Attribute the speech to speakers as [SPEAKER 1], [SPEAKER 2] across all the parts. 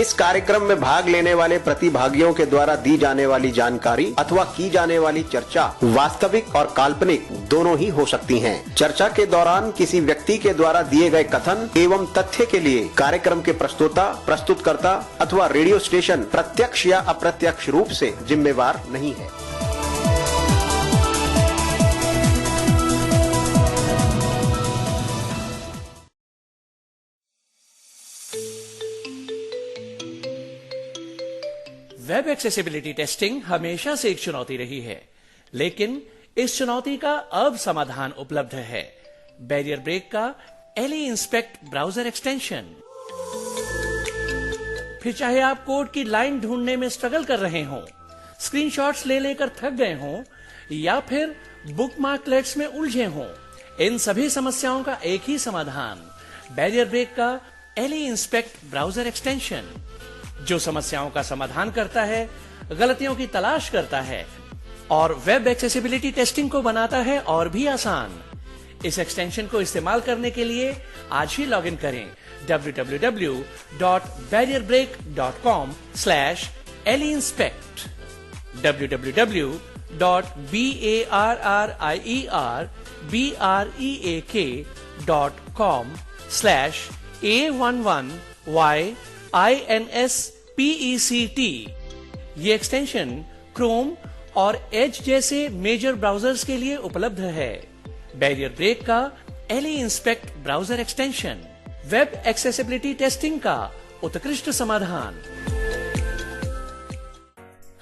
[SPEAKER 1] इस कार्यक्रम में भाग लेने वाले प्रतिभागियों के द्वारा दी जाने वाली जानकारी अथवा की जाने वाली चर्चा वास्तविक और काल्पनिक दोनों ही हो सकती हैं। चर्चा के दौरान किसी व्यक्ति के द्वारा दिए गए कथन एवं तथ्य के लिए कार्यक्रम के प्रस्तोता, प्रस्तुतकर्ता अथवा रेडियो स्टेशन प्रत्यक्ष या अप्रत्यक्ष रूप से जिम्मेवार नहीं है।
[SPEAKER 2] वेब एक्सेसिबिलिटी टेस्टिंग हमेशा से एक चुनौती रही है, लेकिन इस चुनौती का अब समाधान उपलब्ध है। बैरियर ब्रेक का एली इंस्पेक्ट ब्राउजर एक्सटेंशन। फिर चाहे आप कोड की लाइन ढूंढने में स्ट्रगल कर रहे हों, स्क्रीनशॉट्स ले लेकर थक गए हों या फिर बुकमार्कलेट्स में उलझे हों, इन सभी समस्याओं का एक ही समाधान, बैरियर ब्रेक का एली इंस्पेक्ट ब्राउजर एक्सटेंशन, जो समस्याओं का समाधान करता है, गलतियों की तलाश करता है और वेब एक्सेसिबिलिटी टेस्टिंग को बनाता है और भी आसान। इस एक्सटेंशन को इस्तेमाल करने के लिए आज ही लॉगिन करें www.barrierbreak.com/leinspect www.barrierbreak.com/A11YINSPECT। ये एक्सटेंशन क्रोम और एज जैसे मेजर ब्राउजर्स के लिए उपलब्ध है। बैरियर ब्रेक का ally inspect browser extension, web accessibility testing का उत्कृष्ट समाधान।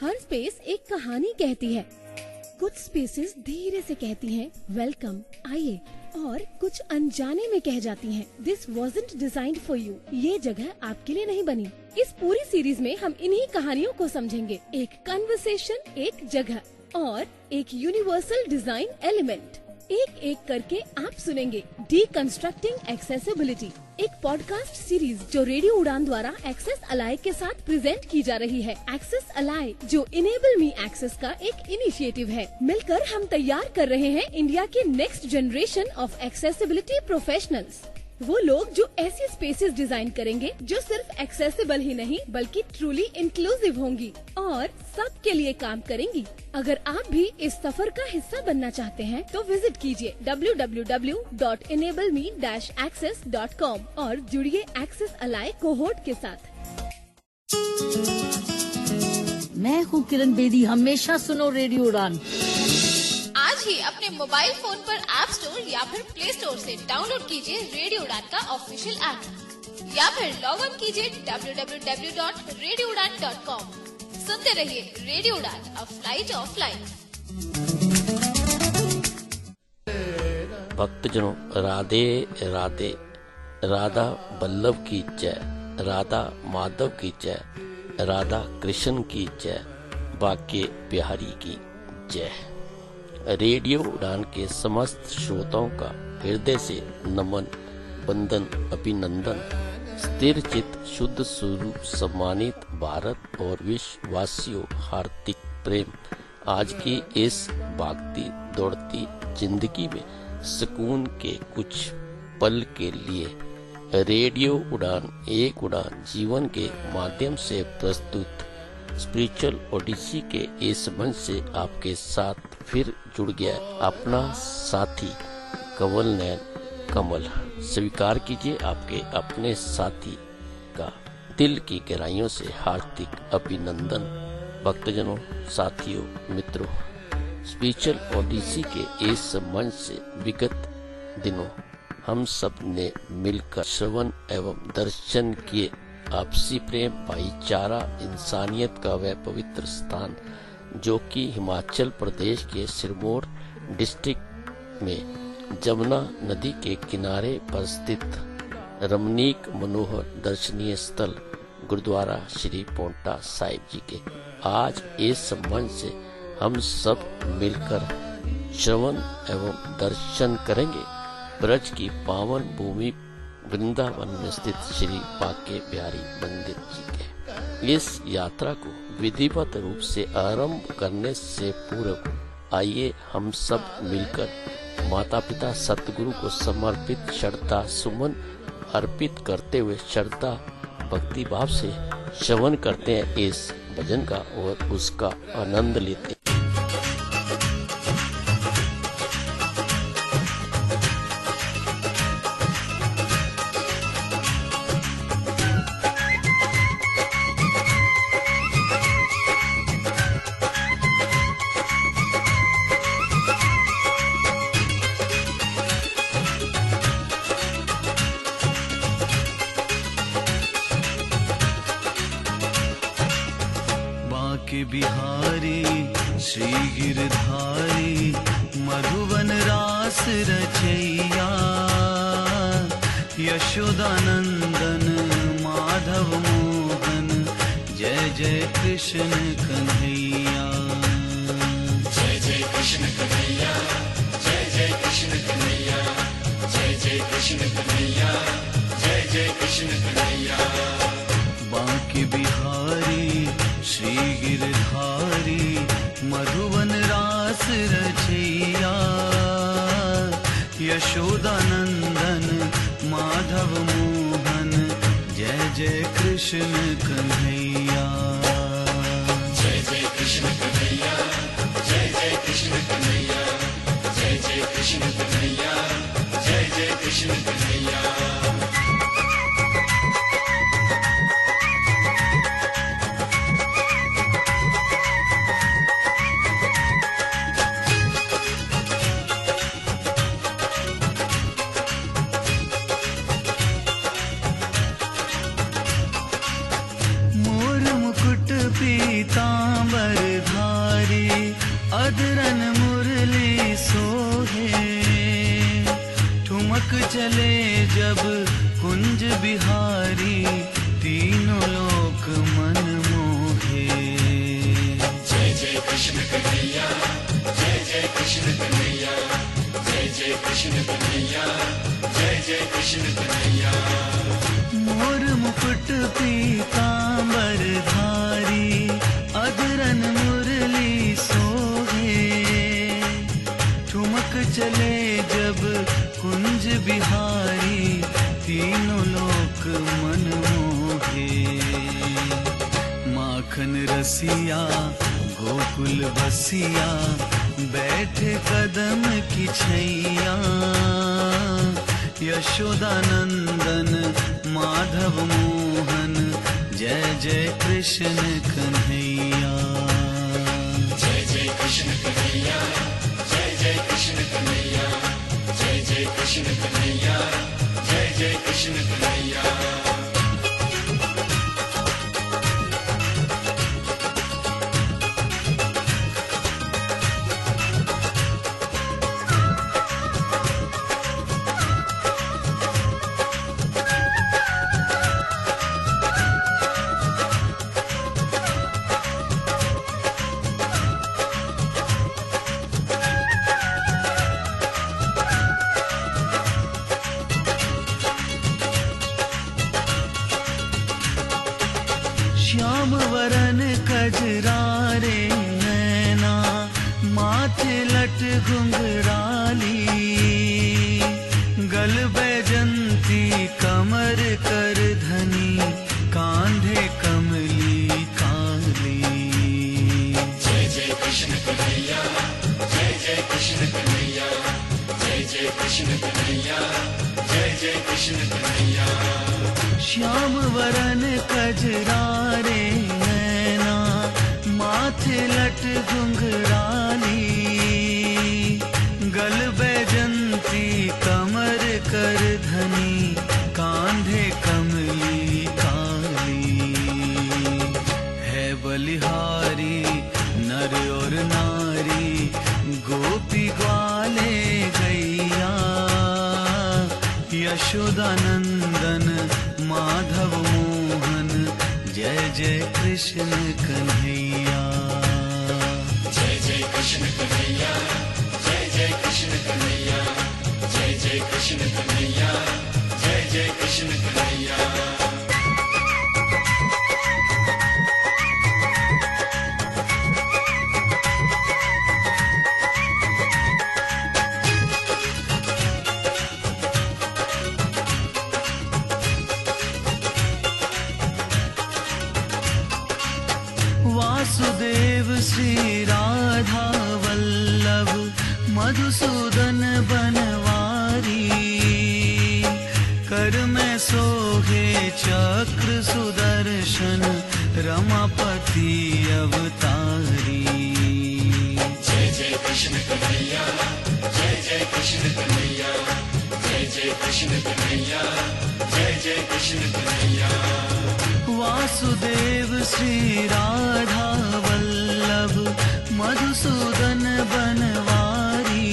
[SPEAKER 3] हर स्पेस एक कहानी कहती है। कुछ स्पेसेस धीरे से कहती हैं वेलकम, आइए, और कुछ अनजाने में कह जाती हैं this wasn't designed for you, ये जगह आपके लिए नहीं बनी। इस पूरी सीरीज में हम इन्हीं कहानियों को समझेंगे, एक कन्वर्सेशन, एक जगह और एक यूनिवर्सल डिजाइन एलिमेंट। एक एक करके आप सुनेंगे डीकंस्ट्रक्टिंग एक्सेसिबिलिटी, एक पॉडकास्ट सीरीज जो रेडियो उड़ान द्वारा एक्सेस अलाय के साथ प्रेजेंट की जा रही है। एक्सेस अलाय जो इनेबल मी एक्सेस का एक इनिशिएटिव है। मिलकर हम तैयार कर रहे हैं इंडिया के next generation of accessibility professionals, वो लोग जो ऐसी स्पेसेस डिजाइन करेंगे जो सिर्फ एक्सेसिबल ही नहीं बल्कि ट्रूली इंक्लूसिव होंगी और सबके लिए काम करेंगी। अगर आप भी इस सफर का हिस्सा बनना चाहते हैं तो विजिट कीजिए www.enableme-access.com और जुड़िए एक्सेस अलाय कोहोर्ट के साथ।
[SPEAKER 4] मैं हूँ किरण बेदी, हमेशा सुनो रेडियो उड़ान।
[SPEAKER 5] आज ही अपने मोबाइल फोन पर ऐप स्टोर या फिर प्ले स्टोर से डाउनलोड कीजिए रेडियो उड़ान का ऑफिशियल ऐप या फिर लॉग ऑन कीजिए www.radioudan.com। सुनते रहिए रेडियो उड़ान, अ फ्लाइट ऑफ लाइफ।
[SPEAKER 6] भक्तजनों, राधे राधे। राधा वल्लभ की जय, राधा माधव की जय, राधा कृष्ण की जय, बाके बिहारी की जय। रेडियो उड़ान के समस्त श्रोताओं का हृदय से नमन, वंदन, अभिनंदन। स्थिर चित्त, शुद्ध स्वरूप, सम्मानित भारत और विश्ववासियों, हार्दिक प्रेम। आज की इस भागती दौड़ती जिंदगी में सुकून के कुछ पल के लिए रेडियो उड़ान, एक उड़ान जीवन के माध्यम से प्रस्तुत स्पिरिचुअल ओडिसी के इस मंच से आपके साथ फिर जुड़ गया अपना साथी कंवल नयन कमल। स्वीकार कीजिए आपके अपने साथी का दिल की गहराइयों से हार्दिक अभिनंदन। भक्तजनों, साथियों, मित्रों, स्पिरिचुअल ओडिसी के इस मंच से विगत दिनों हम सब ने मिलकर श्रवण एवं दर्शन किए। आपसी प्रेम, भाईचारा, इंसानियत का वह पवित्र स्थान जो कि हिमाचल प्रदेश के सिरमौर डिस्ट्रिक्ट में जमुना नदी के किनारे पर स्थित रमणीक मनोहर दर्शनीय स्थल गुरुद्वारा श्री पोंटा साहिब जी के आज इस मंच से हम सब मिलकर श्रवण एवं दर्शन करेंगे ब्रज की पावन भूमि वृंदावन में स्थित श्री बाके बिहारी मंदिर जी के। इस यात्रा को विधिवत रूप से आरंभ करने से पूर्व आइए हम सब मिलकर माता पिता सतगुरु को समर्पित श्रद्धा सुमन अर्पित करते हुए श्रद्धा भक्ति भाव से श्रवण करते हैं इस भजन का और उसका आनंद लेते हैं।
[SPEAKER 7] बिहारी श्री गिरधारी मधुवन रास रचैया, यशोदानंदन माधव मोहन जय जय कृष्ण कन्हैया।
[SPEAKER 8] जय जय कृष्ण कन्हैया, जय जय कृष्ण कन्हैया, जय जय कृष्ण कन्हैया, जय जय कृष्ण कन्हैया।
[SPEAKER 7] बांके बिहारी श्री गिरधारी मधुवन रास रचैया, यशोदानंदन माधव मोहन जय जय कृष्ण कन्हैया।
[SPEAKER 8] जय जय कृष्ण कन्हैया, जय जय कृष्ण कन्हैया, जय जय कृष्ण कन्हैया, जय जय कृष्ण कन्हैया।
[SPEAKER 7] पीतांबर धारी अदरन मुरली सोहे, ठुमक चले जब कुंज बिहारी तीनों लोक मन मोहे।
[SPEAKER 8] जय जय कृष्ण कन्हैया, जय जय कृष्ण कन्हैया, जय जय कृष्ण कन्हैया, जय जय कृष्ण कन्हैया।
[SPEAKER 7] मोर मुकुट पीतांबर धारी अदरन मुरली सोहे, ठुमक चले जब कुंज बिहारी तीनों लोक मन मोहे। माखन रसिया गोकुल बसिया बैठे कदम की छैया, यशोदानंदन माधव मोहन जय जय कृष्ण कन्हैया।
[SPEAKER 8] जय जय कृष्ण कन्हैया, जय जय कृष्ण कन्हैया, जय जय कृष्ण कन्हैया, जय जय कृष्ण कन्हैया।
[SPEAKER 7] श्याम वरन कजरारे नैना माथे लट घुंघराली, गल बैजंती कमर कर धनी कांधे कमली काली।
[SPEAKER 8] जय जय कृष्ण कन्हैया, जय जय कृष्ण कन्हैया, जय जय कृष्ण कन्हैया, जय जय कृष्ण कन्हैया।
[SPEAKER 7] श्याम वरन कजरारे नैना माथे लट घुंघराली, गल बैजंती कमर कर धनी कांधे कमली काली। है बलिहारी नर और नारी गोपी ग्वाले गैया, यशोदानंदन माधव मोहन जय जय कृष्ण कन्हैया।
[SPEAKER 8] जय जय कृष्ण कन्हैया, जय जय कृष्ण कन्हैया, जय जय कृष्ण कन्हैया, जय जय कृष्ण कन्हैया।
[SPEAKER 7] वासुदेव श्री राधा वल्लभ मधुसूदन बनवारी, कर में सोहे चक्र सुदर्शन रमापति अवतारी।
[SPEAKER 8] जय जय कृष्ण कन्हैया, जय जय कृष्ण कन्हैया, जय जय कृष्ण कन्हैया, जय जय कृष्ण कन्हैया।
[SPEAKER 7] वासुदेव श्री राधा वल्लभ मधुसूदन बनवारी,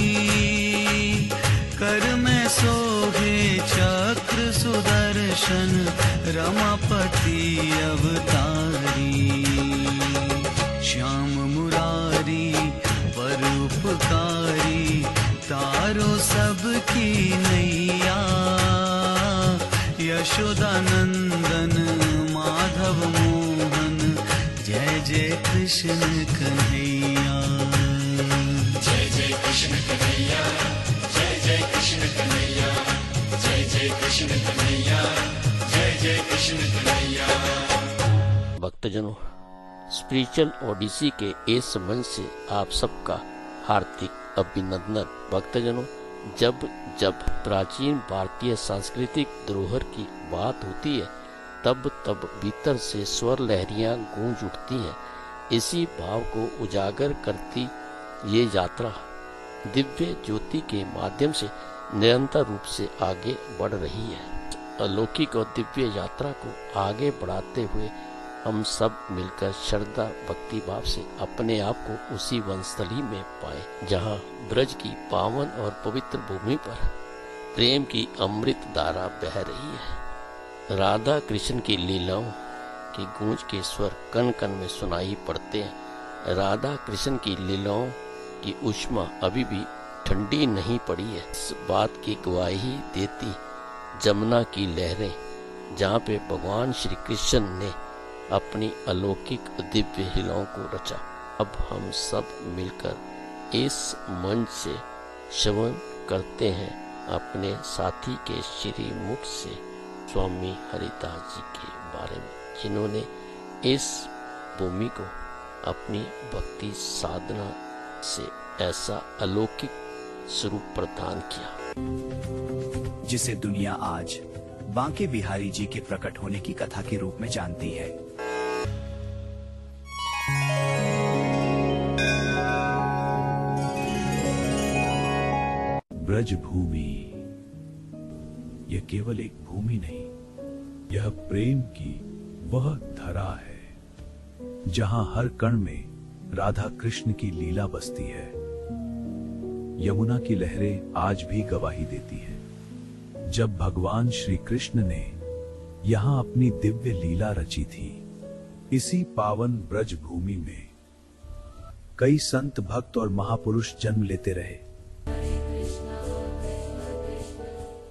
[SPEAKER 7] कर में सोहे चक्र सुदर्शन रमापति अवतारी। श्याम मुरारी परोपकारी, तारो सबकी नैया, यशोदानंदन माधव मोहन, जय जय कृष्ण कन्हैया।
[SPEAKER 8] जय जय कृष्ण कन्हैया, जय जय कृष्ण कन्हैया, जय जय कृष्ण कन्हैया, जय जय कृष्ण कन्हैया।
[SPEAKER 6] भक्तजनों, स्पिरिचुअल ओडिसी के इस मंच से आप सबका हार्दिक अभिनंदन। भक्तजनों, जब जब प्राचीन भारतीय सांस्कृतिक धरोहर की बात होती है, तब तब भीतर से स्वर लहरियां गूंज उठती हैं। इसी भाव को उजागर करती ये यात्रा दिव्य ज्योति के माध्यम से निरंतर रूप से आगे बढ़ रही है। अलौकिक और दिव्य यात्रा को आगे बढ़ाते हुए हम सब मिलकर श्रद्धा भक्ति भाव से अपने आप को उसी वनस्थली में पाए जहाँ ब्रज की पावन और पवित्र भूमि पर प्रेम की अमृत धारा बह रही है। राधा कृष्ण की लीलाओं की गूंज के स्वर कन कन में सुनाई पड़ते हैं। राधा कृष्ण की लीलाओं की ऊष्मा अभी भी ठंडी नहीं पड़ी है। इस बात की गवाही देती जमुना की लहरें, जहाँ पे भगवान श्री कृष्ण ने अपनी अलौकिक दिव्य लीलाओं को रचा। अब हम सब मिलकर इस मंच से श्रवण करते हैं अपने साथी के श्री मुख से स्वामी हरिदास जी के बारे में, जिन्होंने इस भूमि को अपनी भक्ति साधना से ऐसा अलौकिक स्वरूप प्रदान किया,
[SPEAKER 9] जिसे दुनिया आज बांके बिहारी जी के प्रकट होने की कथा के रूप में जानती है। ब्रज भूमि यह केवल एक भूमि नहीं, यह प्रेम की वह धरा है जहां हर कण में राधा कृष्ण की लीला बसती है। यमुना की लहरें आज भी गवाही देती हैं। जब भगवान श्री कृष्ण ने यहां अपनी दिव्य लीला रची थी, इसी पावन ब्रज भूमि में कई संत भक्त और महापुरुष जन्म लेते रहे,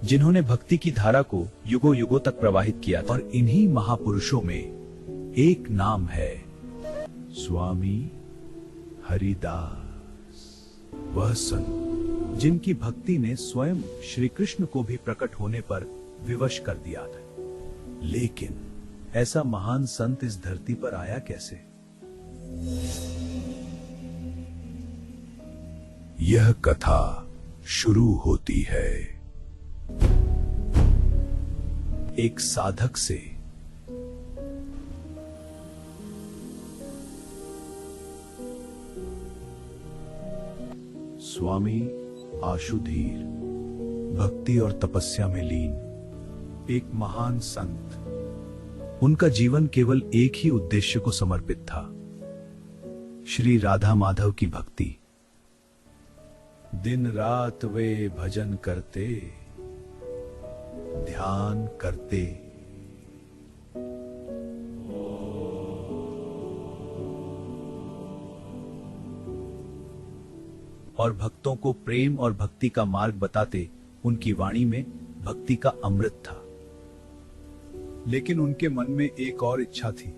[SPEAKER 9] जिन्होंने भक्ति की धारा को युगों युगों तक प्रवाहित किया। और इन्हीं महापुरुषों में एक नाम है स्वामी हरिदास। वह संत जिनकी भक्ति ने स्वयं श्री कृष्ण को भी प्रकट होने पर विवश कर दिया था। लेकिन ऐसा महान संत इस धरती पर आया कैसे? यह कथा शुरू होती है एक साधक से। स्वामी आशुधीर भक्ति और तपस्या में लीन एक महान संत। उनका जीवन केवल एक ही उद्देश्य को समर्पित था, श्री राधा माधव की भक्ति। दिन रात वे भजन करते, ध्यान करते, और भक्तों को प्रेम और भक्ति का मार्ग बताते। उनकी वाणी में भक्ति का अमृत था। लेकिन उनके मन में एक और इच्छा थी,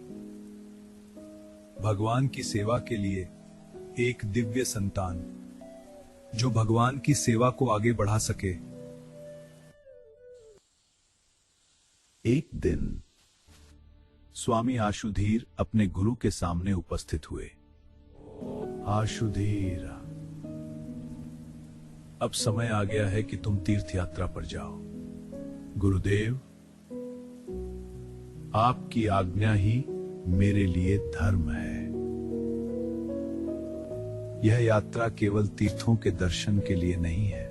[SPEAKER 9] भगवान की सेवा के लिए एक दिव्य संतान जो भगवान की सेवा को आगे बढ़ा सके। एक दिन स्वामी आशुधीर अपने गुरु के सामने उपस्थित हुए। आशुधीर, अब समय आ गया है कि तुम तीर्थ यात्रा पर जाओ। गुरुदेव, आपकी आज्ञा ही मेरे लिए धर्म है। यह यात्रा केवल तीर्थों के दर्शन के लिए नहीं है,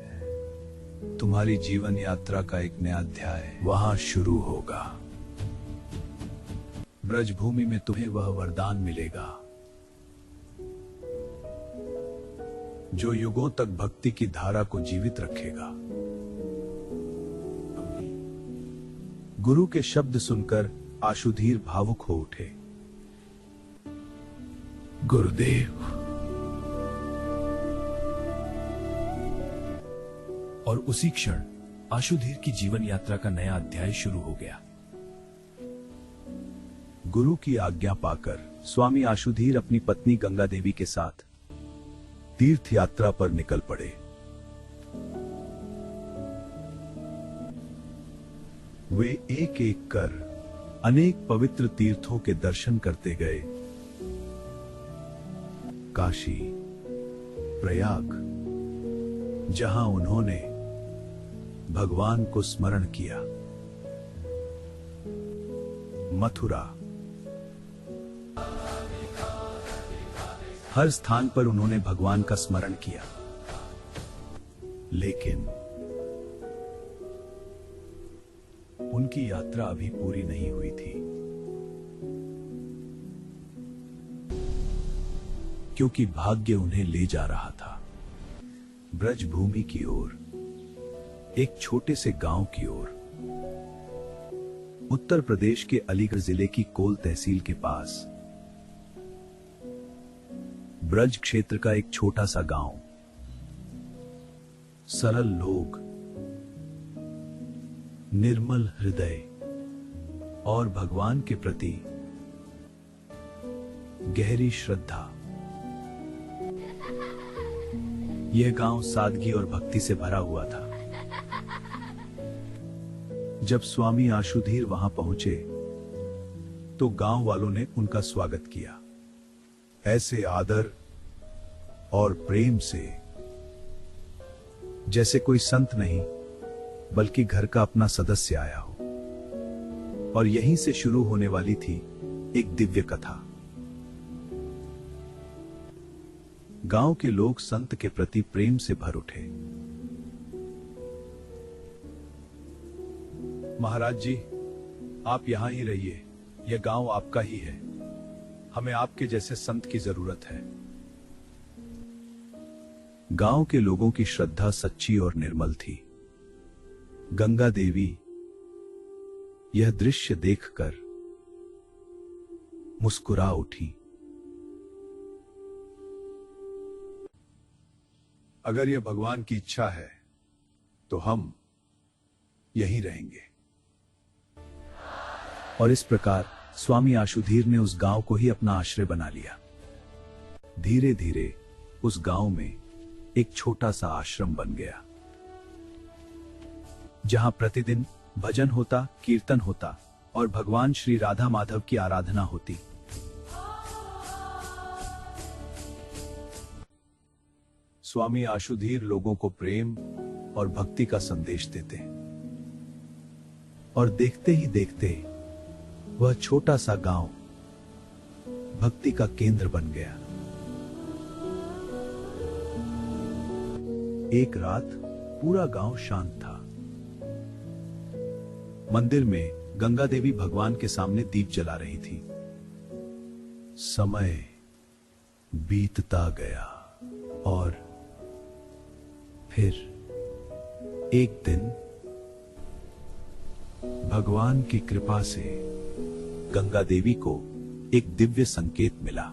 [SPEAKER 9] तुम्हारी जीवन यात्रा का एक नया अध्याय वहां शुरू होगा। ब्रजभूमि में तुम्हें वह वरदान मिलेगा जो युगों तक भक्ति की धारा को जीवित रखेगा। गुरु के शब्द सुनकर आशुधीर भावुक हो उठे। गुरुदेव, और उसी क्षण आशुधीर की जीवन यात्रा का नया अध्याय शुरू हो गया। गुरु की आज्ञा पाकर स्वामी आशुधीर अपनी पत्नी गंगा देवी के साथ तीर्थ यात्रा पर निकल पड़े। वे एक एक कर अनेक पवित्र तीर्थों के दर्शन करते गए। काशी, प्रयाग, जहां उन्होंने भगवान को स्मरण किया, मथुरा, हर स्थान पर उन्होंने भगवान का स्मरण किया। लेकिन उनकी यात्रा अभी पूरी नहीं हुई थी, क्योंकि भाग्य उन्हें ले जा रहा था ब्रजभूमि की ओर, एक छोटे से गांव की ओर, उत्तर प्रदेश के अलीगढ़ जिले की कोल तहसील के पास। ब्रज क्षेत्र का एक छोटा सा गांव, सरल लोग, निर्मल हृदय और भगवान के प्रति गहरी श्रद्धा। यह गांव सादगी और भक्ति से भरा हुआ था। जब स्वामी आशुधीर वहां पहुंचे तो गांव वालों ने उनका स्वागत किया, ऐसे आदर और प्रेम से जैसे कोई संत नहीं बल्कि घर का अपना सदस्य आया हो। और यहीं से शुरू होने वाली थी एक दिव्य कथा। गांव के लोग संत के प्रति प्रेम से भर उठे। महाराज जी, आप यहां ही रहिए, यह गांव आपका ही है। हमें आपके जैसे संत की जरूरत है। गांव के लोगों की श्रद्धा सच्ची और निर्मल थी। गंगा देवी यह दृश्य देखकर मुस्कुरा उठी। अगर यह भगवान की इच्छा है तो हम यहीं रहेंगे। और इस प्रकार स्वामी आशुधीर ने उस गांव को ही अपना आश्रय बना लिया। धीरे धीरे उस गांव में एक छोटा सा आश्रम बन गया, जहां प्रतिदिन भजन होता, कीर्तन होता और भगवान श्री राधा माधव की आराधना होती। स्वामी आशुधीर लोगों को प्रेम और भक्ति का संदेश देते। और देखते ही देखते वह छोटा सा गांव भक्ति का केंद्र बन गया। एक रात पूरा गांव शांत था। मंदिर में गंगा देवी भगवान के सामने दीप जला रही थी। समय बीतता गया और फिर एक दिन भगवान की कृपा से गंगा देवी को एक दिव्य संकेत मिला।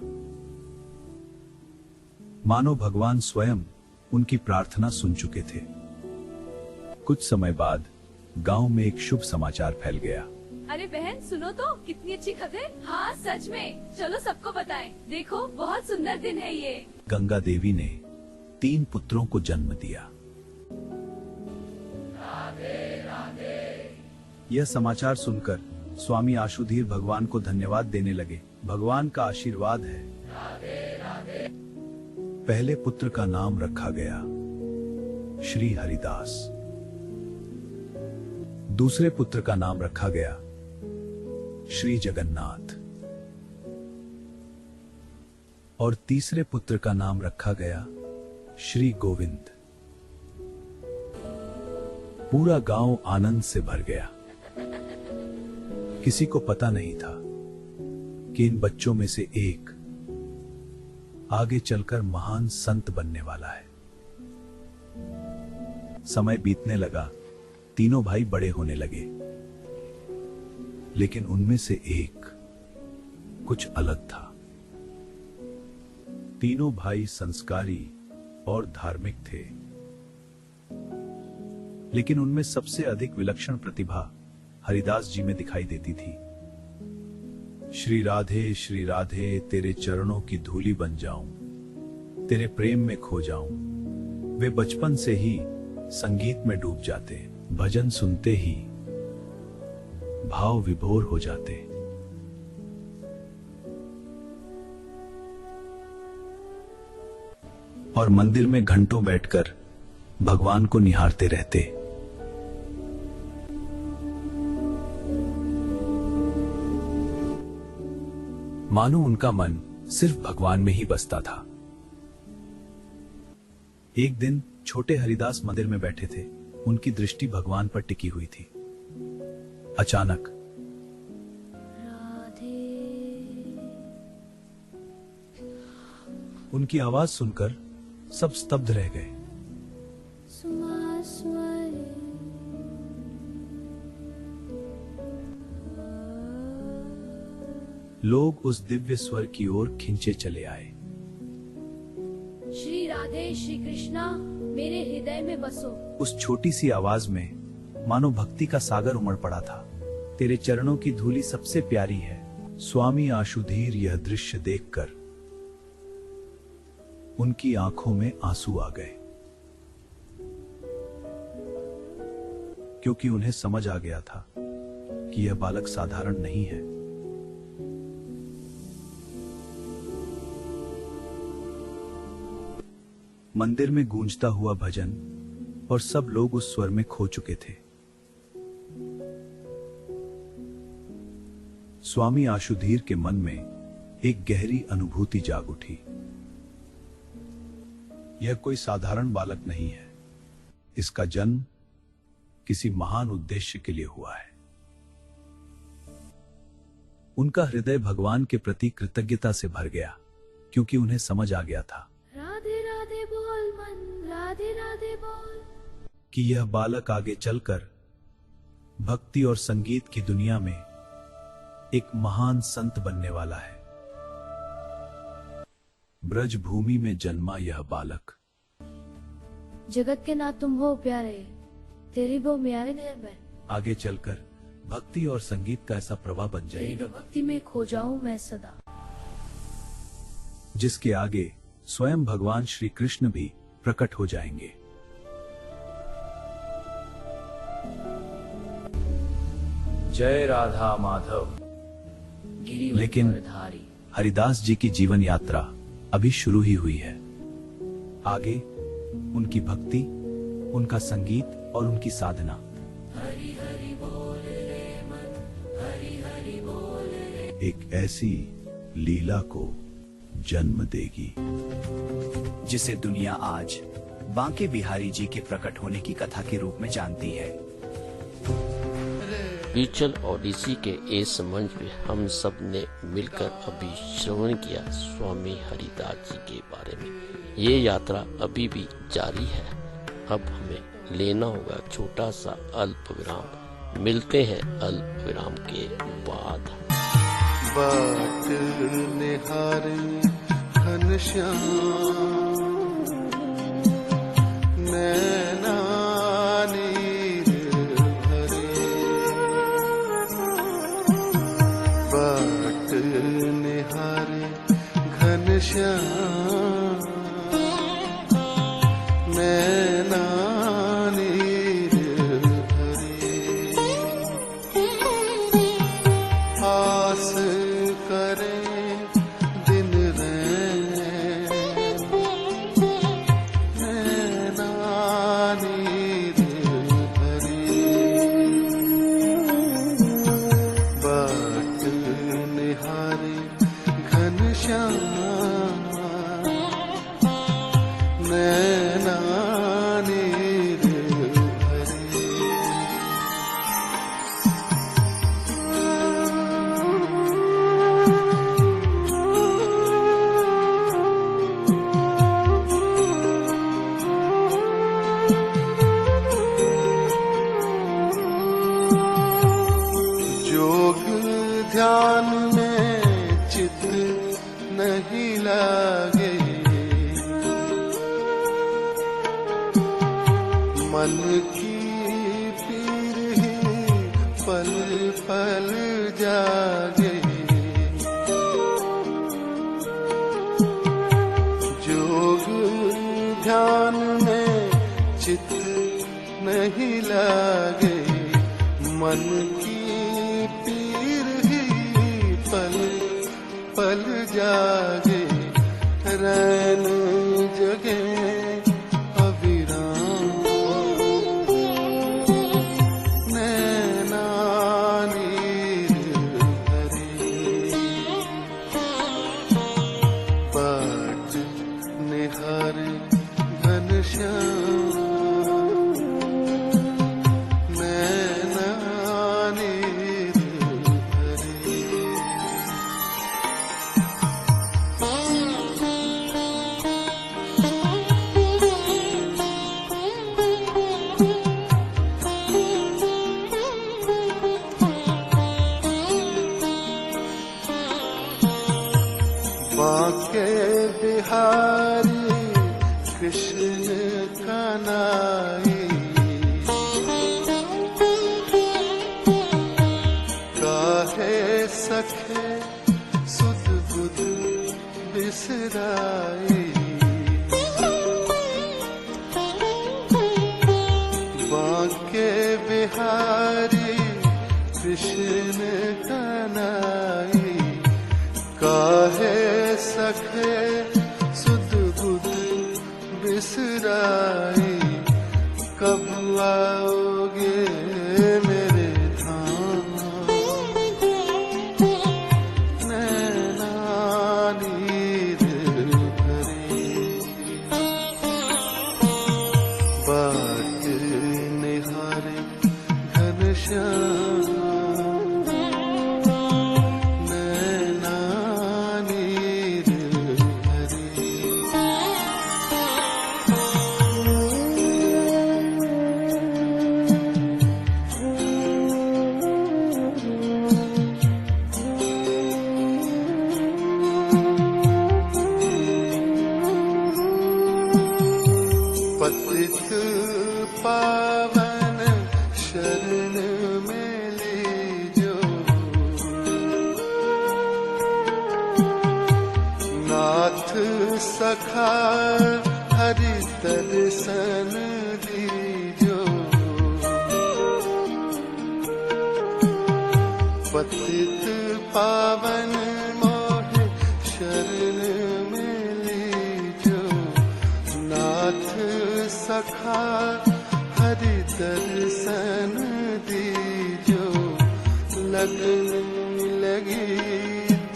[SPEAKER 9] मानो भगवान स्वयं उनकी प्रार्थना सुन चुके थे। कुछ समय बाद गांव में एक शुभ समाचार फैल गया।
[SPEAKER 10] अरे बहन सुनो तो, कितनी अच्छी खबर। हाँ सच में, चलो सबको बताएं। देखो बहुत सुंदर दिन है ये।
[SPEAKER 9] गंगा देवी ने 3 पुत्रों को जन्म दिया। यह समाचार सुनकर स्वामी आशुधीर भगवान को धन्यवाद देने लगे। भगवान का आशीर्वाद है पहले पुत्र का नाम रखा गया श्री हरिदास। दूसरे पुत्र का नाम रखा गया श्री जगन्नाथ और तीसरे पुत्र का नाम रखा गया श्री गोविंद। पूरा गांव आनंद से भर गया। किसी को पता नहीं था कि इन बच्चों में से एक आगे चलकर महान संत बनने वाला है। समय बीतने लगा, तीनों भाई बड़े होने लगे, लेकिन उनमें से एक कुछ अलग था। तीनों भाई संस्कारी और धार्मिक थे, लेकिन उनमें सबसे अधिक विलक्षण प्रतिभा हरिदास जी में दिखाई देती थी। श्री राधे तेरे चरणों की धूली बन जाऊं, तेरे प्रेम में खो जाऊं। वे बचपन से ही संगीत में डूब जाते, भजन सुनते ही भाव विभोर हो जाते। और मंदिर में घंटों बैठकर भगवान को निहारते रहते। मानो उनका मन सिर्फ भगवान में ही बसता था। एक दिन छोटे हरिदास मंदिर में बैठे थे। उनकी दृष्टि भगवान पर टिकी हुई थी। अचानक उनकी आवाज सुनकर सब स्तब्ध रह गए। लोग उस दिव्य स्वर की ओर खिंचे चले आए।
[SPEAKER 10] श्री राधे श्री कृष्णा मेरे हृदय में बसो।
[SPEAKER 9] उस छोटी सी आवाज में मानो भक्ति का सागर उमड़ पड़ा था। तेरे चरणों की धूली सबसे प्यारी है। स्वामी आशुधीर यह दृश्य देखकर उनकी आंखों में आंसू आ गए, क्योंकि उन्हें समझ आ गया था कि यह बालक साधारण नहीं है। मंदिर में गूंजता हुआ भजन और सब लोग उस स्वर में खो चुके थे। स्वामी आशुधीर के मन में एक गहरी अनुभूति जाग उठी। यह कोई साधारण बालक नहीं है। इसका जन्म किसी महान उद्देश्य के लिए हुआ है। उनका हृदय भगवान के प्रति कृतज्ञता से भर गया, क्योंकि उन्हें समझ आ गया था
[SPEAKER 10] राधे राधे बोल मन, राधे राधे बोल,
[SPEAKER 9] कि यह बालक आगे चलकर भक्ति और संगीत की दुनिया में एक महान संत बनने वाला है। ब्रज भूमि में जन्मा यह बालक
[SPEAKER 10] जगत के नाथ तुम हो प्यारे, तेरी वो म्यारे नैन में
[SPEAKER 9] आगे चलकर भक्ति और संगीत का ऐसा प्रवाह बन जाएगा,
[SPEAKER 10] भक्ति में खो जाऊं मैं सदा,
[SPEAKER 9] जिसके आगे स्वयं भगवान श्री कृष्ण भी प्रकट हो जाएंगे। जय राधा माधव। लेकिन हरिदास जी की जीवन यात्रा अभी शुरू ही हुई है। आगे उनकी भक्ति, उनका संगीत और उनकी साधना हरि हरि बोल रे मन, हरि हरि बोल रे, एक ऐसी लीला को जन्म देगी
[SPEAKER 11] जिसे दुनिया आज बांके बिहारी जी के प्रकट होने की कथा के रूप में जानती है।
[SPEAKER 6] बीचल ओडिसी के इस मंच में हम सब ने मिलकर अभी श्रवण किया स्वामी हरिदास जी के बारे में। ये यात्रा अभी भी जारी है। अब हमें लेना होगा छोटा सा अल्प विराम। मिलते हैं अल्प विराम के बाद।
[SPEAKER 12] बाट निहारे घनश्याम नैना नीर भरे, बाट निहारे घनश्याम नैना नीर भरे, आस करे दिन रैन ध्यान में चित नहीं लागे, मन की पीर ही पल पल जागे। जोग ध्यान में चित नहीं लागे, मन की पीर ही पल पल जागे। रैन जगे अविराम, नैना नीर भरे, बाट निहारे घनश्याम, नैना नीर भरे। बांके बिहारी कृष्ण कनाई, काहे सखे सुध बुध बिसराई। बांके बिहारी कृष्ण कनाई, काहे सखे सुध बुध बिसराई। कब आओगे मेरे धाम, नैना नीर भरे, बाट निहारे घनश्याम, नैना नीर भरे। पतित पावन शरण में लीजो, नाथ सखा हरि दर्शन दीजो। पतित पावन मोहे शरण में लीजो, नाथ सखा हरि दर्शन दीजो। लगन लगी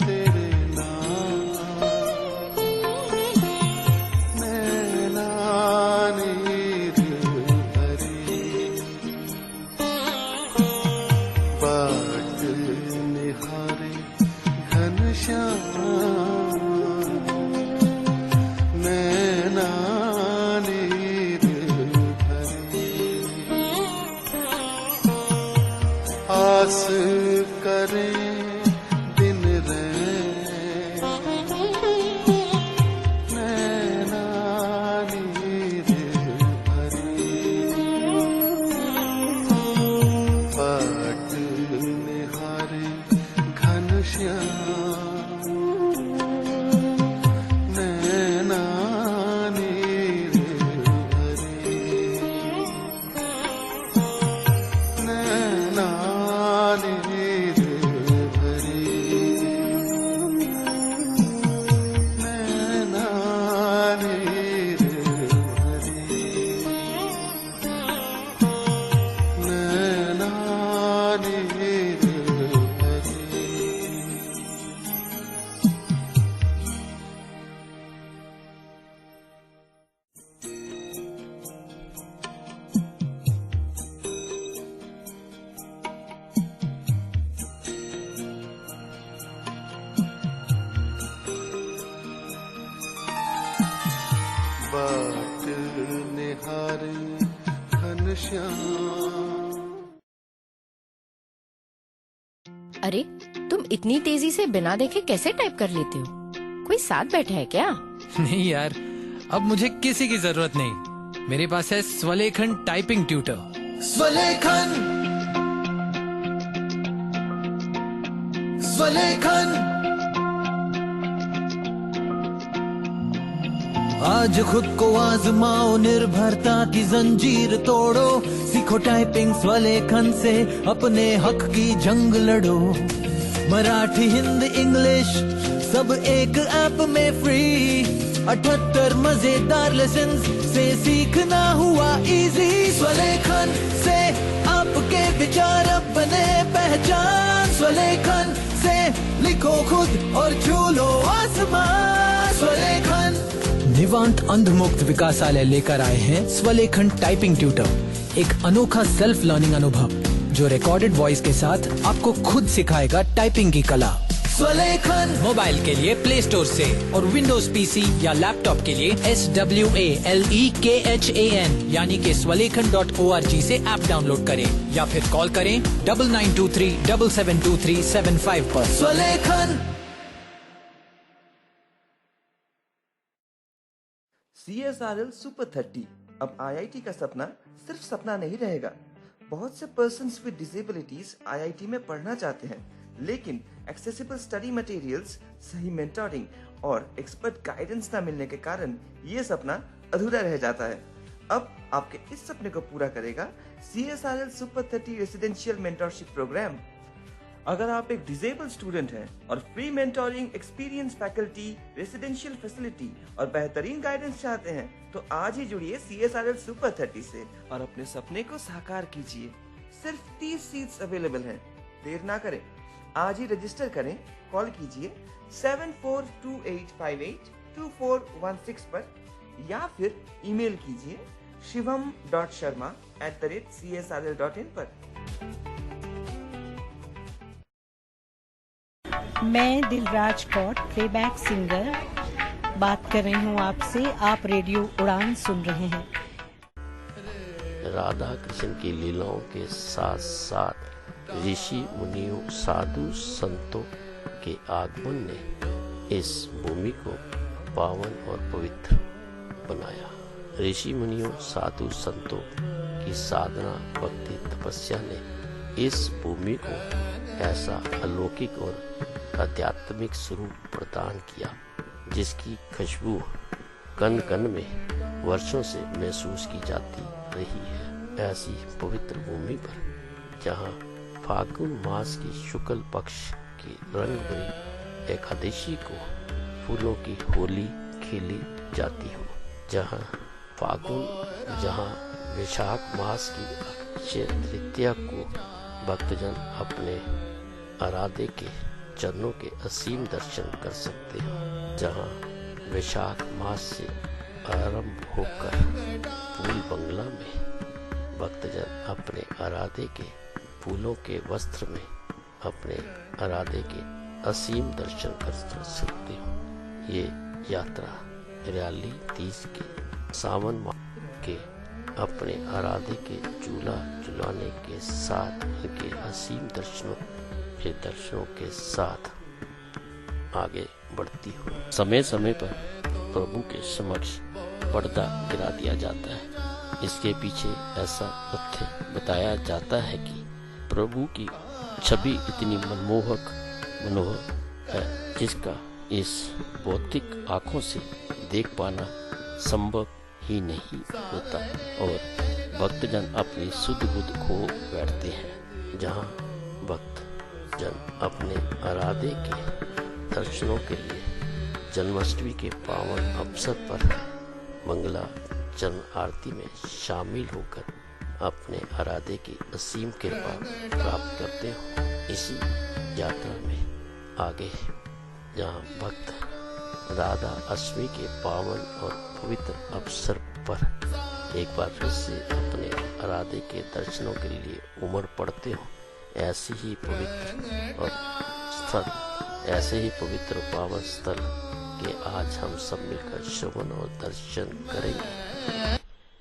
[SPEAKER 12] तेरे नाम, नैना नीर भरे, बाट निहारे घनश्याम, नैना नीर भरे। आस करें दिन रैन, नैना नीर भरे, बाट निहारे घनश्याम, नैना नीर भरे, नैना नीर भरे, नैना नीर भरे, नैना नीर भरे। बाट निहारे घनश्याम,
[SPEAKER 13] अरे तुम इतनी तेजी से बिना देखे कैसे टाइप कर लेते हो? कोई साथ बैठा है क्या?
[SPEAKER 14] नहीं यार, अब मुझे किसी की जरूरत नहीं। मेरे पास है स्वलेखन टाइपिंग ट्यूटर।
[SPEAKER 15] स्वलेखन, स्वलेखन। आज खुद को आजमाओ, निर्भरता की जंजीर तोड़ो, सीखो टाइपिंग स्वलेखन से, अपने हक की जंग लड़ो। मराठी, हिंदी, इंग्लिश सब एक ऐप में फ्री, 78 मजेदार लेसन्स से सीखना हुआ इजी। स्वलेखन से आपके विचार अब बने पहचान, स्वलेखन से लिखो खुद और छू लो आसमान। स्वलेखन।
[SPEAKER 14] निवांत अंधमुक्त विकासालय लेकर आए हैं स्वलेखन टाइपिंग ट्यूटर, एक अनोखा सेल्फ लर्निंग अनुभव जो रिकॉर्डेड वॉइस के साथ आपको खुद सिखाएगा टाइपिंग की कला।
[SPEAKER 15] स्वलेखन।
[SPEAKER 14] मोबाइल के लिए प्ले स्टोर से और विंडोज पीसी या लैपटॉप के लिए SWALEKHAN यानी कि swalekan.org से ऐप डाउनलोड करें या फिर कॉल करें 9923772375 पर।
[SPEAKER 15] स्वलेखन।
[SPEAKER 16] CSRL सुपर 30 अब IIT का सपना सिर्फ सपना नहीं रहेगा। बहुत से पर्सन्स विद डिसेबिलिटीज IIT में पढ़ना चाहते हैं, लेकिन एक्सेसिबल स्टडी मटेरियल्स, सही मेंटोरिंग और एक्सपर्ट गाइडेंस न मिलने के कारण ये सपना अधूरा रह जाता है। अब आपके इस सपने को पूरा करेगा CSRL super 30 residential mentorship program. अगर आप एक डिसेबल स्टूडेंट हैं और free mentoring, experience faculty, residential facility और बेहतरीन गाइडेंस चाहते हैं, तो आज ही जुड़िए CSRL सुपर 30 से और अपने सपने को साकार कीजिए। सिर्फ 30 सीट्स अवेलेबल हैं, देर ना करें, आज ही रजिस्टर करें। कॉल कीजिए 7428582416 पर या फिर ईमेल कीजिए shivam.sharma@csrl.in पर।
[SPEAKER 17] मैं दिलराज कौर, प्लेबैक सिंगर, बात कर रही हूँ आपसे। आप रेडियो उड़ान सुन रहे हैं।
[SPEAKER 6] राधा कृष्ण की लीलाओं के साथ साथ ऋषि मुनियों, साधु संतों के आगमन ने इस भूमि को पावन और पवित्र बनाया। ऋषि मुनियों, साधु संतों की साधना, भक्ति, तपस्या ने इस भूमि को ऐसा अलौकिक और आध्यात्मिक स्वरूप प्रदान किया जिसकी खुशबू कण कण में वर्षों से महसूस की जाती रही है। ऐसी पवित्र भूमि पर जहाँ फाल्गुन मास की शुक्ल पक्ष की रंग भरी एकादशी को फूलों की होली खेली जाती हो, जहाँ वैशाख मास की अक्षय तृतीया को भक्तजन अपने आराध्य के चरणों के असीम दर्शन कर सकते हो, जहाँ वैशाख मास से आरंभ होकर फूल बंगला में भक्तजन अपने आराध्य के फूलों के वस्त्र में अपने आराध्य के असीम दर्शन कर सकते हो। ये यात्रा रैली 30 के सावन माह के अपने आराध्य के झूला झुलाने के साथ इनके असीम दर्शनों के साथ आगे बढ़ती हो। समय समय पर प्रभु के समक्ष पर्दा गिरा दिया जाता है। इसके पीछे ऐसा तथ्य बताया जाता है कि प्रभु की छवि इतनी मनमोहक है जिसका इस भौतिक आंखों से देख पाना संभव ही नहीं होता और भक्तजन अपनी सुध बुध खो बैठते हैं। जहाँ भक्तजन अपने आराध्य के दर्शनों के लिए जन्माष्टमी के पावन अवसर पर मंगला जन्म आरती में शामिल होकर अपने आराध्य की असीम कृपा प्राप्त करते हो। इसी यात्रा में आगे जहाँ भक्त राधा अष्टमी के पावन और पवित्र अवसर पर एक बार फिर से अपने आराध्य के दर्शनों के लिए उमड़ पड़ते हो, ऐसे ही पवित्र पावन स्थल के आज हम सब मिलकर श्रवण और दर्शन करेंगे।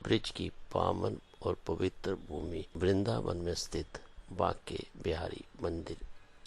[SPEAKER 6] ब्रिज की पावन और पवित्र भूमि वृंदावन में स्थित बांके बिहारी मंदिर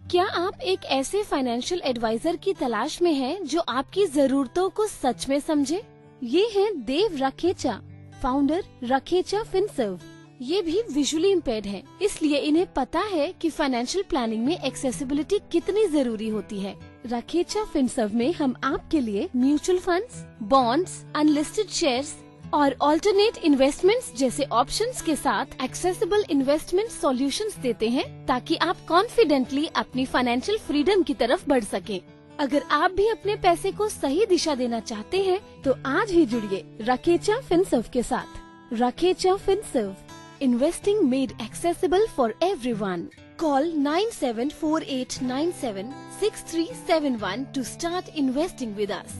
[SPEAKER 3] क्या आप एक ऐसे फाइनेंशियल एडवाइजर की तलाश में हैं जो आपकी जरूरतों को सच में समझे? ये हैं देव रखेचा, फाउंडर रखेचा फिनसर्व। ये भी विजुअली इम्पेयर्ड हैं, इसलिए इन्हें पता है कि फाइनेंशियल प्लानिंग में एक्सेसिबिलिटी कितनी जरूरी होती है। रखेचा फिनसर्व में हम आपके लिए mutual funds, bonds, unlisted shares और ऑल्टरनेट इन्वेस्टमेंट्स जैसे ऑप्शंस के साथ एक्सेसिबल इन्वेस्टमेंट सॉल्यूशंस देते हैं, ताकि आप कॉन्फिडेंटली अपनी फाइनेंशियल फ्रीडम की तरफ बढ़ सकें। अगर आप भी अपने पैसे को सही दिशा देना चाहते हैं, तो आज ही जुड़िए रखेचा फिनसर्व के साथ। Rakhecha Finserv, investing made accessible for everyone. Call 9748976371 to start investing with us.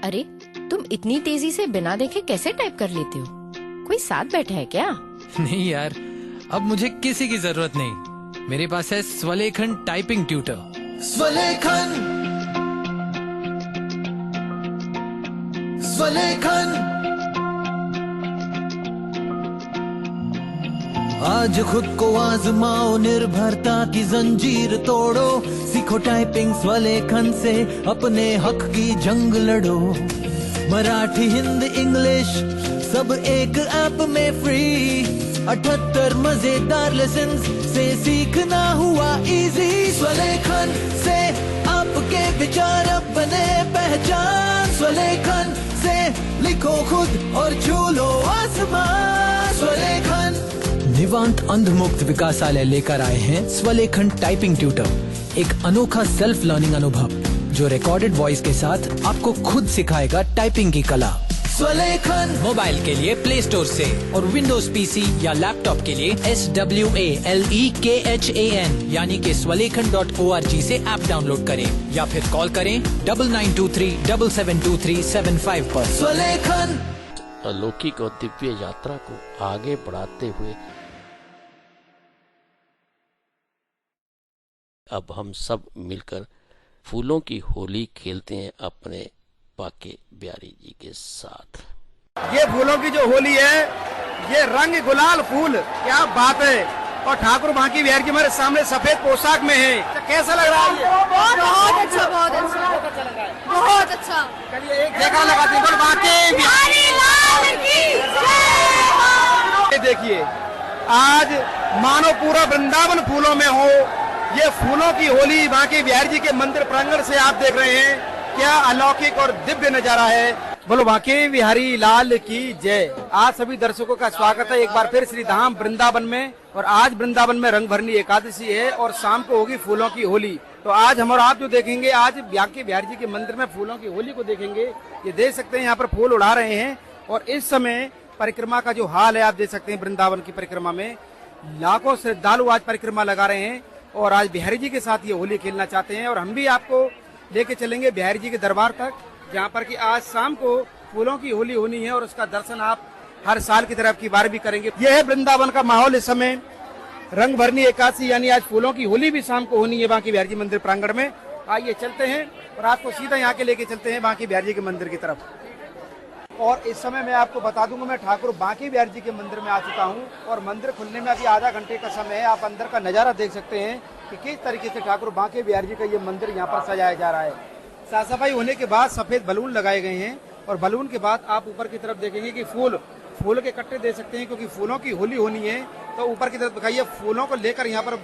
[SPEAKER 13] अरे, तुम इतनी तेजी से बिना देखे कैसे टाइप कर लेते हो? कोई साथ बैठा है क्या?
[SPEAKER 14] नहीं यार, अब मुझे किसी की जरूरत नहीं। मेरे पास है स्वलेखन टाइपिंग ट्यूटर।
[SPEAKER 15] स्वलेखन, स्वलेखन। आज खुद को आजमाओ, निर्भरता की जंजीर तोड़ो, सीखो टाइपिंग स्वलेखन से, अपने हक की जंग लड़ो। मराठी, हिंदी, इंग्लिश सब एक ऐप में फ्री, 78 मजेदार लेसन्स से सीखना हुआ इजी। स्वलेखन से आपके विचार अब बने पहचान, स्वलेखन से लिखो खुद और छू लो आसमान। स्वलेखन।
[SPEAKER 14] निवांत अंधमुक्त विकासालय लेकर आए हैं स्वलेखन टाइपिंग ट्यूटर, एक अनोखा सेल्फ लर्निंग अनुभव जो रिकॉर्डेड वॉइस के साथ आपको खुद सिखाएगा टाइपिंग की कला।
[SPEAKER 15] स्वलेखन।
[SPEAKER 14] मोबाइल के लिए प्ले स्टोर से और विंडोज पीसी या लैपटॉप के लिए SWALEKHAN यानी कि swalekan.org से ऐप डाउनलोड करें या फिर कॉल करें 9923772375 पर।
[SPEAKER 15] स्वलेखन।
[SPEAKER 6] अलौकिक और दिव्य यात्रा को आगे बढ़ाते हुए अब हम सब मिलकर फूलों की होली खेलते हैं अपने बाके बिहारी जी के साथ।
[SPEAKER 18] ये फूलों की जो होली है, ये रंग गुलाल फूल, क्या बात है। और ठाकुर बांके बिहारी जी हमारे सामने सफेद पोशाक में है, तो कैसा लग रहा है ये?
[SPEAKER 5] बहुत अच्छा, बहुत अच्छा लग रहा है, बहुत अच्छा।
[SPEAKER 18] चलिए एक जगह लगाते हैं, बांके बिहारी लाल की जय। देखिए आज मानो पूरा वृंदावन फूलों में हो। ये फूलों की होली बांके बिहारी जी के मंदिर प्रांगण से आप देख रहे हैं, क्या अलौकिक और दिव्य नजारा है। बोलो बांके बिहारी लाल की जय। आज सभी दर्शकों का स्वागत है एक बार फिर श्री धाम वृंदावन में। और आज वृंदावन में रंग भरनी एकादशी है और शाम को होगी फूलों की होली। तो आज हम और आप जो देखेंगे, आज बांके बिहारी जी के मंदिर में फूलों की होली को देखेंगे। ये देख सकते हैं यहाँ पर फूल उड़ा रहे हैं और इस समय परिक्रमा का जो हाल है आप देख सकते हैं। वृंदावन की परिक्रमा में लाखों श्रद्धालु आज परिक्रमा लगा रहे हैं और आज बिहारी जी के साथ ये होली खेलना चाहते हैं। और हम भी आपको लेके चलेंगे बिहारी जी के दरबार तक, जहाँ पर कि आज शाम को फूलों की होली होनी है और उसका दर्शन आप हर साल की तरह की बार भी करेंगे। यह है वृंदावन का माहौल इस समय। रंग भरनी एकादशी यानी आज फूलों की होली भी शाम को होनी है बांके बिहारी जी मंदिर प्रांगण में। आइए चलते हैं और आपको सीधा यहाँ के लेके चलते हैं बांके बिहारी जी के मंदिर की तरफ। और इस समय मैं आपको बता दूंगा, मैं ठाकुर बांके बिहारी जी के मंदिर में आ चुका हूँ और मंदिर खुलने में अभी आधा घंटे का समय है। आप अंदर का नजारा देख सकते हैं कि किस तरीके से ठाकुर बांके बिहारी जी का ये मंदिर यहाँ पर सजाया जा रहा है। साफ सफाई होने के बाद सफेद बलून लगाए गए हैं और बलून के बाद आप ऊपर की तरफ देखेंगे कि फूल के कट्टे दे सकते हैं, क्योंकि फूलों की होली होनी है। तो ऊपर की तरफ दिखाइए, फूलों को लेकर यहाँ पर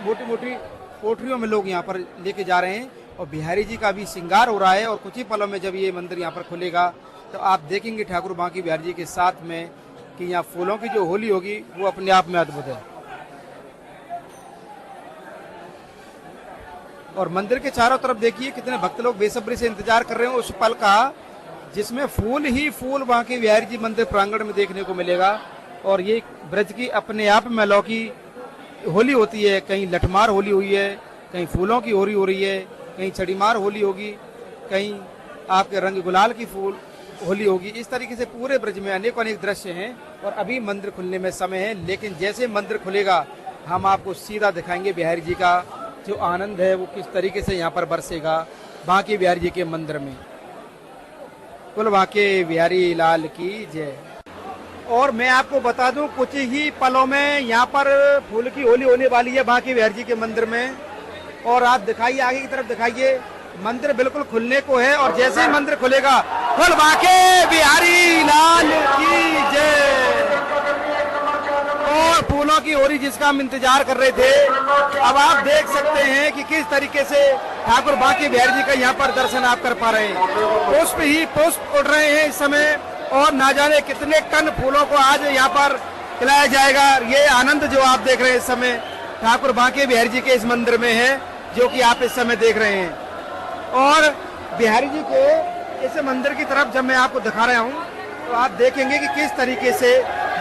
[SPEAKER 18] मोटी मोटी कोठरियों में लोग यहाँ पर लेके जा रहे हैं और बिहारी जी का भी श्रृंगार हो रहा है। और कुछ ही पलों में जब ये मंदिर यहाँ पर खुलेगा तो आप देखेंगे ठाकुर बांके बिहारी जी के साथ में कि यहाँ फूलों की जो होली होगी वो अपने आप में अद्भुत है। और मंदिर के चारों तरफ देखिए कितने भक्त लोग बेसब्री से इंतजार कर रहे हैं उस पल का जिसमें फूल ही फूल बांके बिहारी जी मंदिर प्रांगण में देखने को मिलेगा। और ये ब्रज की अपने आप में अलौकी होली होती है। कहीं लठमार होली हुई है, कहीं फूलों की होली हो रही है, कहीं छड़ीमार होली होगी, कहीं आपके रंग गुलाल की फूल होली होगी। इस तरीके से पूरे ब्रज में अनेकों अनेक दृश्य हैं और अभी मंदिर खुलने में समय है। लेकिन जैसे मंदिर खुलेगा हम आपको सीधा दिखाएंगे बिहारी जी का जो आनंद है वो किस तरीके से यहाँ पर बरसेगा बांके बिहारी जी के मंदिर में। बोलो बांके बिहारी लाल की जय। और मैं आपको बता दूं कुछ ही पलों में यहाँ पर फूल की होली होने वाली है बांके बिहारी जी के मंदिर में। और आप दिखाइए, आगे की तरफ दिखाइए, मंदिर बिल्कुल खुलने को है और जैसे ही मंदिर खुलेगा बोल बांके बिहारी लाल की जय। और फूलों की होली जिसका हम इंतजार कर रहे थे, अब आप देख सकते हैं कि किस तरीके से ठाकुर बांके बिहारी जी का यहाँ पर दर्शन आप कर पा रहे हैं। पुष्प ही पुष्प उड़ रहे हैं इस समय और ना जाने कितने टन फूलों को आज यहाँ पर खिलाया जाएगा। ये आनंद जो आप देख रहे हैं इस समय ठाकुर बांके बिहारी जी के इस मंदिर में है, जो कि आप इस समय देख रहे हैं। और बिहारी जी के इस मंदिर की तरफ जब मैं आपको दिखा रहा हूँ तो आप देखेंगे कि किस तरीके से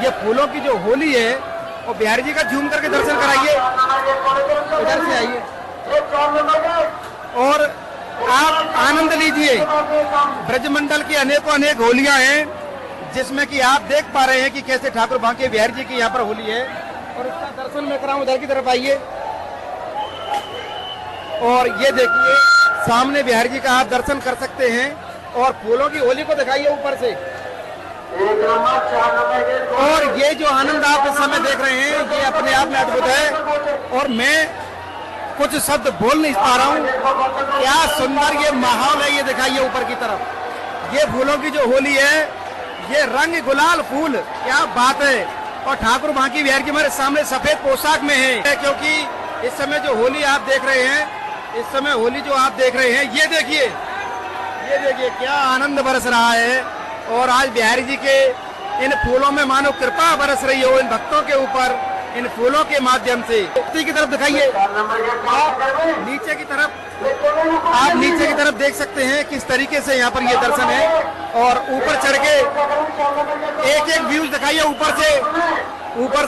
[SPEAKER 18] ये फूलों की जो होली है, और बिहारी जी का झूम करके दर्शन कराइए, इधर से आइए और आप आनंद लीजिए। ब्रजमंडल की अनेकों अनेक होलियां हैं जिसमें कि आप देख पा रहे हैं कि कैसे ठाकुर बांके बिहारी जी की यहाँ पर होली है। और इसका दर्शन मैं कराऊं, उधर की तरफ आइए और ये देखिए सामने बिहारी जी का आप दर्शन कर सकते हैं। और फूलों की होली को दिखाइए ऊपर से। और ये जो आनंद आप इस समय देख रहे हैं ये अपने आप में अद्भुत है और मैं कुछ शब्द बोल नहीं पा रहा हूँ। क्या सुंदर ये माहौल है, ये दिखाइए ऊपर की तरफ। ये फूलों की जो होली है, ये रंग गुलाल फूल, क्या बात है। और ठाकुर बांके बिहारी जी हमारे सामने सफेद पोशाक में है, क्योंकि इस समय जो होली आप देख रहे हैं, इस समय होली जो आप देख रहे हैं, ये देखिए क्या आनंद बरस रहा है। और आज बिहारी जी के इन फूलों में मानो कृपा बरस रही हो इन भक्तों के ऊपर, इन फूलों के माध्यम से। की तरफ दिखाइए, नीचे की तरफ, आप नीचे की तरफ देख सकते हैं किस तरीके से यहाँ पर ये दर्शन है। और ऊपर चढ़ के एक एक व्यूज दिखाइए, ऊपर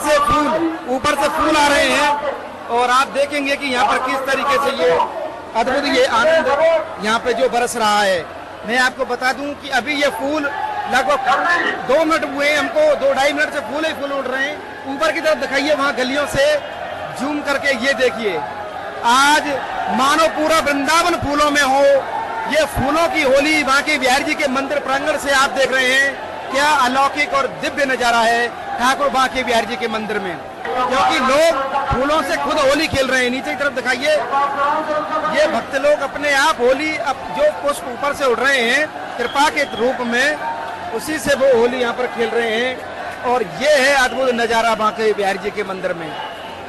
[SPEAKER 18] से फूल आ रहे हैं और आप देखेंगे कि यहाँ पर किस तरीके से ये अद्भुत ये आनंद यहाँ पे जो बरस रहा है। मैं आपको बता दूं कि अभी ये फूल लगभग 2 मिनट हुए हमको, 2-2.5 मिनट से फूल ही फूल उड़ रहे हैं। ऊपर की तरफ दिखाइए, वहाँ गलियों से जूम करके ये देखिए, आज मानो पूरा वृंदावन फूलों में हो। ये फूलों की होली बांके बिहारी जी के मंदिर प्रांगण से आप देख रहे हैं। क्या अलौकिक और दिव्य नजारा है ठाकुर बांके बिहारी जी के मंदिर में, क्योंकि लोग फूलों से खुद होली खेल रहे हैं। नीचे की तरफ दिखाइए, ये भक्त लोग अपने आप होली, अब जो पुष्प ऊपर से उड़ रहे हैं कृपा के रूप में, उसी से वो होली यहाँ पर खेल रहे हैं। और ये है अद्भुत नजारा बांके बिहारी जी के मंदिर में।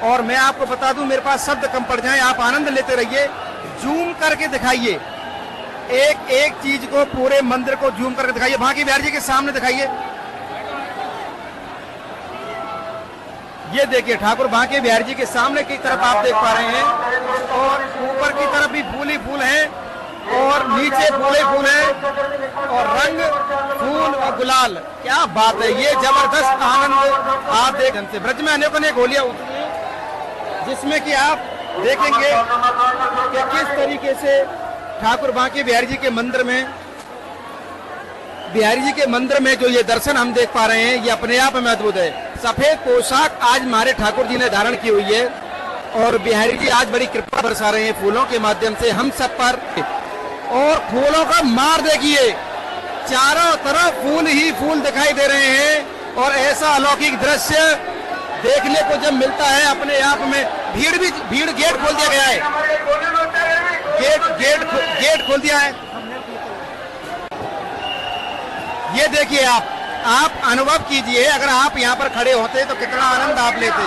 [SPEAKER 18] और मैं आपको बता दूं, मेरे पास शब्द कम पड़ जाए, आप आनंद लेते रहिए। जूम करके दिखाइए, एक एक चीज को, पूरे मंदिर को जूम करके दिखाइए। बांके बिहारी जी के सामने दिखाइए, ये देखिए ठाकुर बांके बिहारी जी के सामने की तरफ आप देख पा रहे हैं। और ऊपर की तरफ भी फूल ही फूल है और नीचे फूल ही फूल है और रंग फूल और गुलाल, क्या बात है। ये जबरदस्त आनंद आप देख सकते हैं। ब्रज में अनेकों अनेक होलियां होती हैं जिसमें कि आप देखेंगे कि किस तरीके से ठाकुर बांके बिहारी जी के मंदिर में, बिहारी जी के मंदिर में जो ये दर्शन हम देख पा रहे हैं, ये अपने आप में अद्भुत है। सफेद पोशाक आज हमारे ठाकुर जी ने धारण की हुई है और बिहारी जी आज बड़ी कृपा बरसा रहे हैं फूलों के माध्यम से हम सब पर। और फूलों का मार देखिए, चारों तरफ फूल ही फूल दिखाई दे रहे हैं। और ऐसा अलौकिक दृश्य देखने को जब मिलता है, अपने आप में भीड़ गेट खोल दिया गया है, गेट खोल दिया है। ये देखिए, आप अनुभव कीजिए, अगर आप यहाँ पर खड़े होते तो कितना आनंद आप लेते,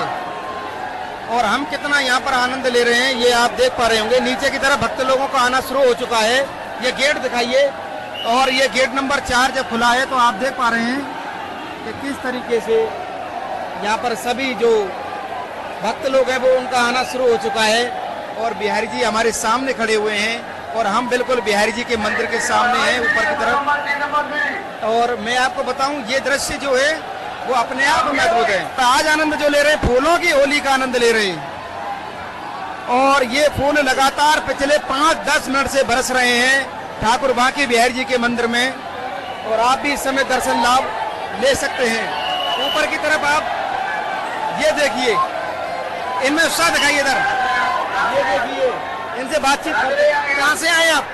[SPEAKER 18] और हम कितना यहाँ पर आनंद ले रहे हैं ये आप देख पा रहे होंगे। नीचे की तरफ भक्त लोगों का आना शुरू हो चुका है। ये गेट दिखाइए, और ये गेट नंबर 4 जब खुला है तो आप देख पा रहे हैं कि किस तरीके से यहाँ पर सभी जो भक्त लोग हैं वो उनका आना शुरू हो चुका है। और बिहारी जी हमारे सामने खड़े हुए हैं और हम बिल्कुल बिहारी जी के मंदिर के सामने हैं ऊपर की तरफ। और मैं आपको बताऊं, ये दृश्य जो है वो अपने आप में अद्भुत है। आज आनंद जो ले रहे हैं, फूलों की होली का आनंद ले रहे हैं। और ये फूल लगातार पिछले 5-10 मिनट से बरस रहे हैं ठाकुर बांके बिहारी जी के मंदिर में। और आप भी इस समय दर्शन लाभ ले सकते हैं। ऊपर की तरफ आप ये देखिए, इनमें उत्साह दिखाइए। इधर ये देखिए, इनसे बातचीत करते हैं। कहाँ से आए आप?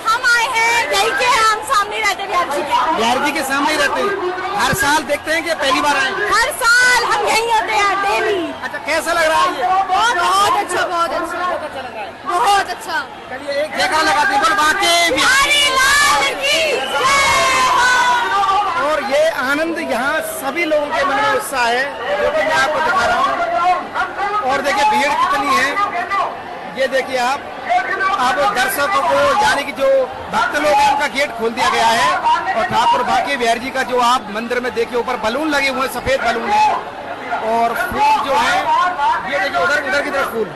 [SPEAKER 10] हम आए हैं यही के, हम सामने रहते बिहार जी के।
[SPEAKER 18] बिहार जी के सामने ही रहते हैं, हर साल देखते हैं कि पहली बार आए?
[SPEAKER 10] हर साल हम यही होते हैं डेली।
[SPEAKER 18] अच्छा, कैसा लग रहा है ये?
[SPEAKER 10] बहुत अच्छा, बहुत अच्छा, बहुत अच्छा।
[SPEAKER 18] चलिए एक जगह लगाते हैं, बोल बाके
[SPEAKER 10] बिहारी लाल की जय हो।
[SPEAKER 18] और ये आनंद यहाँ सभी लोगों के मन में उत्साह है जो कि मैं आपको दिखा रहा हूँ। और देखिए भीड़ कितनी है, ये देखिए आप। अब दर्शकों को यानी कि जो भक्त लोग हैं उनका गेट खोल दिया गया है और ठाकुर बाके बिहारी जी का जो आप मंदिर में देखिए ऊपर बलून लगे हुए हैं, सफेद बलून है और फूल जो है ये देखिए उधर की तरफ फूल।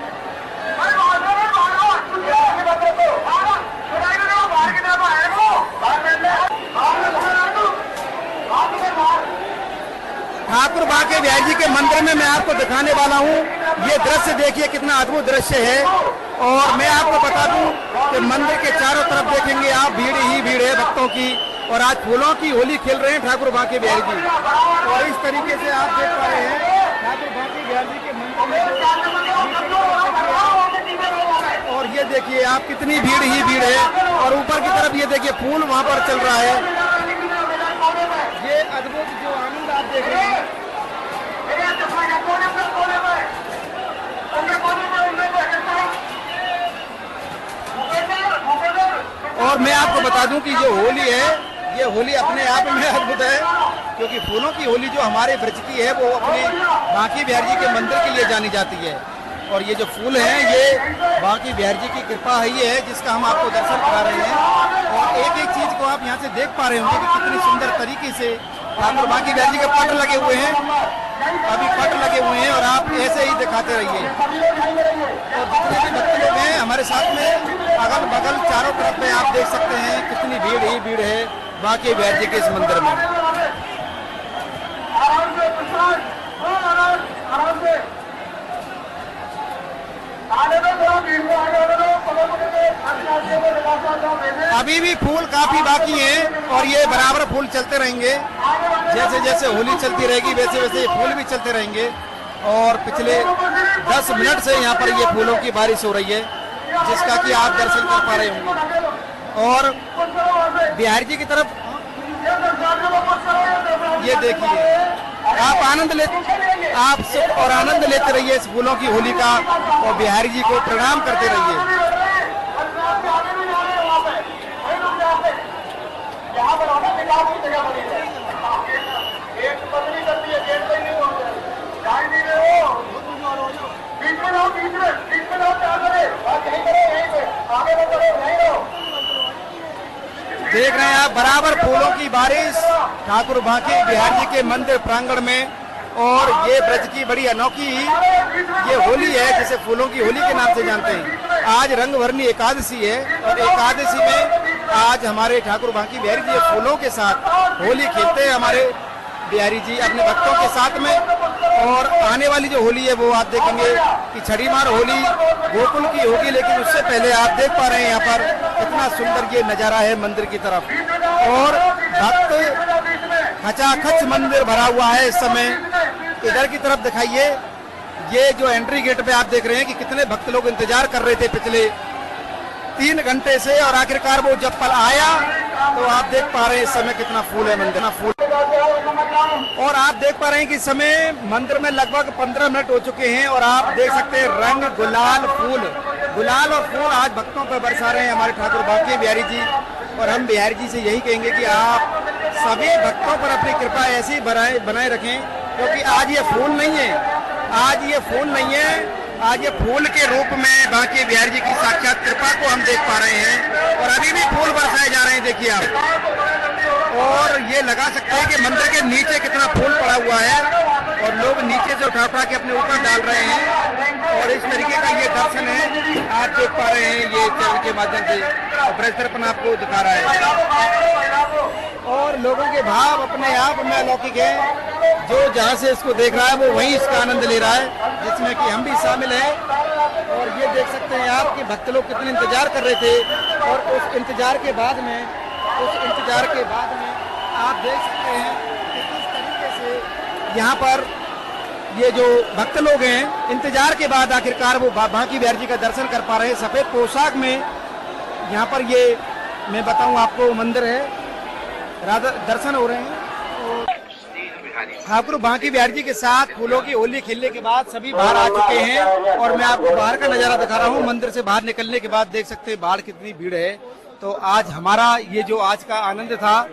[SPEAKER 18] ठाकुर बाके बिहारी जी के मंदिर में मैं आपको दिखाने वाला हूँ। ये दृश्य देखिए कितना अद्भुत दृश्य है। और मैं आपको बता दूं कि मंदिर के चारों तरफ देखेंगे आप भीड़ ही भीड़ है भक्तों की। और आज फूलों की होली खेल रहे हैं ठाकुर बाके बिहारी जी। और इस तरीके से आप देख पा रहे हैं ठाकुर बाके बिहारी जी के मंदिर में। और ये देखिए आप कितनी भीड़ ही भीड़ है। और ऊपर की तरफ ये देखिए फूल वहाँ पर चल रहा है। ये अद्भुत जो आनंद आप देख रहे हैं। और मैं आपको बता दूं कि जो होली है ये होली अपने आप में अद्भुत है, क्योंकि फूलों की होली जो हमारे ब्रज की है वो अपने बाके बिहारी जी के मंदिर के लिए जानी जाती है। और ये जो फूल हैं ये बाके बिहारी जी की कृपा ही है जिसका हम आपको दर्शन करा रहे हैं। और एक एक चीज को आप यहाँ से देख पा रहे होंगे कि कितनी सुंदर तरीके से ठाकुर बाके बिहारी जी के पट लगे हुए हैं, अभी पट लगे हुए हैं और आप ऐसे ही दिखाते रहिए। और जितने भी भक्त लोग हैं हमारे साथ में अगल बगल चारों तरफ में आप देख सकते हैं कितनी भीड़ ही भीड़ है बाके बिहारी जी के इस मंदिर में। अभी भी फूल काफी बाकी हैं और ये बराबर फूल चलते रहेंगे। जैसे जैसे होली चलती रहेगी वैसे वैसे ये फूल भी चलते रहेंगे। और पिछले 10 मिनट से यहाँ पर ये फूलों की बारिश हो रही है जिसका कि आप दर्शन कर पा रहे होंगे। और बिहारी जी की तरफ ये देखिए आप आनंद ले, आप सुख और आनंद लेते रहिए इस फूलों की होली का और बिहारी जी को प्रणाम करते रहिए। देख रहे हैं आप बराबर फूलों की बारिश ठाकुर बाके बिहारी जी के मंदिर प्रांगण में। और ये ब्रज की बड़ी अनोखी ये होली है जिसे फूलों की होली के नाम से जानते हैं। आज रंगभरनी एकादशी है और एकादशी में आज हमारे ठाकुर बाके बिहारी जी फूलों के साथ होली खेलते हैं हमारे बिहारी जी अपने भक्तों के साथ में। और आने वाली जो होली है वो आप देखेंगे कि छड़ीमार होली गोकुल की होगी, लेकिन उससे पहले आप देख पा रहे हैं यहाँ पर कितना सुंदर ये नजारा है मंदिर की तरफ। और भक्त खचाखच मंदिर भरा हुआ है इस समय। इधर की तरफ दिखाइए, ये जो एंट्री गेट पे आप देख रहे हैं कि कितने भक्त लोग इंतजार कर रहे थे पिछले 3 घंटे से और आखिरकार वो जब पल आया तो आप देख पा रहे हैं इस समय कितना फूल है मंदिर में फूल। और आप देख पा रहे हैं कि इस समय मंदिर में लगभग 15 मिनट हो चुके हैं और आप देख सकते हैं रंग गुलाल और फूल आज भक्तों पर बरसा रहे हैं हमारे ठाकुर बाके बिहारी जी। और हम बिहारी जी से यही कहेंगे कि आप सभी भक्तों पर अपनी कृपा ऐसी बनाए रखें, क्योंकि आज ये फूल नहीं है, आज ये फूल नहीं है, आज ये फूल के रूप में बाके बिहारी जी की साक्षात कृपा को हम देख पा रहे हैं। और अभी भी फूल बरसाए जा रहे हैं, देखिए आप। और ये लगा सकते हैं कि मंदिर के नीचे कितना फूल पड़ा हुआ है और लोग नीचे से उठा के अपने ऊपर डाल रहे हैं। और इस तरीके का ये दर्शन है आप देख पा रहे हैं ये चैनल के माध्यम से ब्रज दर्पण आपको दिखा रहा है। और लोगों के भाव अपने आप में अलौकिक है। जो जहाँ से इसको देख रहा है वो वहीं इसका आनंद ले रहा है, जिसमें कि हम भी शामिल हैं। और ये देख सकते हैं आप कि भक्त लोग कितने इंतजार कर रहे थे और उस इंतजार के बाद में आप देख सकते हैं कि किस तरीके से यहाँ पर ये जो भक्त लोग हैं इंतजार के बाद आखिरकार वो बाके बिहारी जी का दर्शन कर पा रहे हैं। सफेद पोशाक में यहाँ पर ये मैं बताऊं आपको, मंदिर है, राधा दर्शन हो रहे हैं। ठाकुर बांके बिहारी जी के साथ फूलों की होली खेलने के बाद सभी बाहर आ चुके हैं और मैं आपको बाहर का नजारा दिखा रहा हूँ। मंदिर से बाहर निकलने के बाद देख सकते हैं बाहर कितनी भीड़ है। तो आज हमारा ये जो आज का आनंद था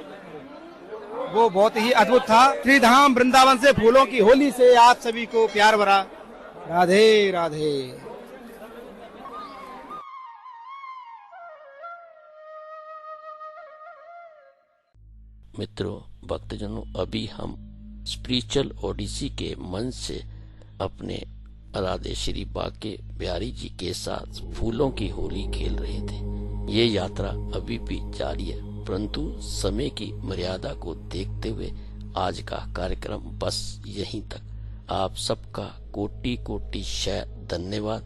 [SPEAKER 18] वो बहुत ही अद्भुत था। श्रीधाम वृंदावन से फूलों की होली से आप सभी को प्यार भरा राधे राधे।
[SPEAKER 6] मित्रों, भक्तजनों, अभी हम स्पिरिचुअल ओडिसी के मंच से अपने राधे श्री बांके बिहारी जी के साथ फूलों की होली खेल रहे थे। ये यात्रा अभी भी जारी है, परंतु समय की मर्यादा को देखते हुए आज का कार्यक्रम बस यहीं तक। आप सबका कोटि कोटि शय धन्यवाद।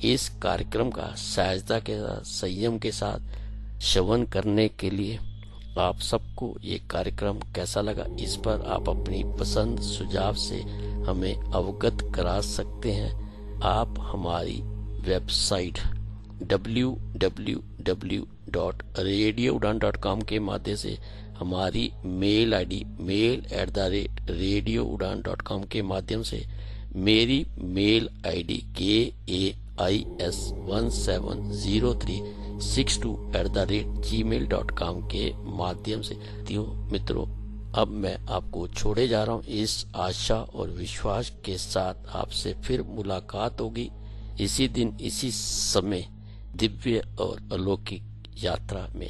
[SPEAKER 6] इस कार्यक्रम का सहजता के साथ, संयम के साथ श्रवण करने के लिए आप सबको ये कार्यक्रम कैसा लगा, इस पर आप अपनी पसंद सुझाव से हमें अवगत करा सकते हैं। आप हमारी वेबसाइट www.radioudan.com के माध्यम से, हमारी मेल आईडी mail@radioudan.com के माध्यम से, मेरी मेल आईडी KAIS170362@gmail.com के माध्यम से। मित्रों, अब मैं आपको छोड़े जा रहा हूँ इस आशा और विश्वास के साथ आपसे फिर मुलाकात होगी इसी दिन इसी समय दिव्य और अलौकिक यात्रा में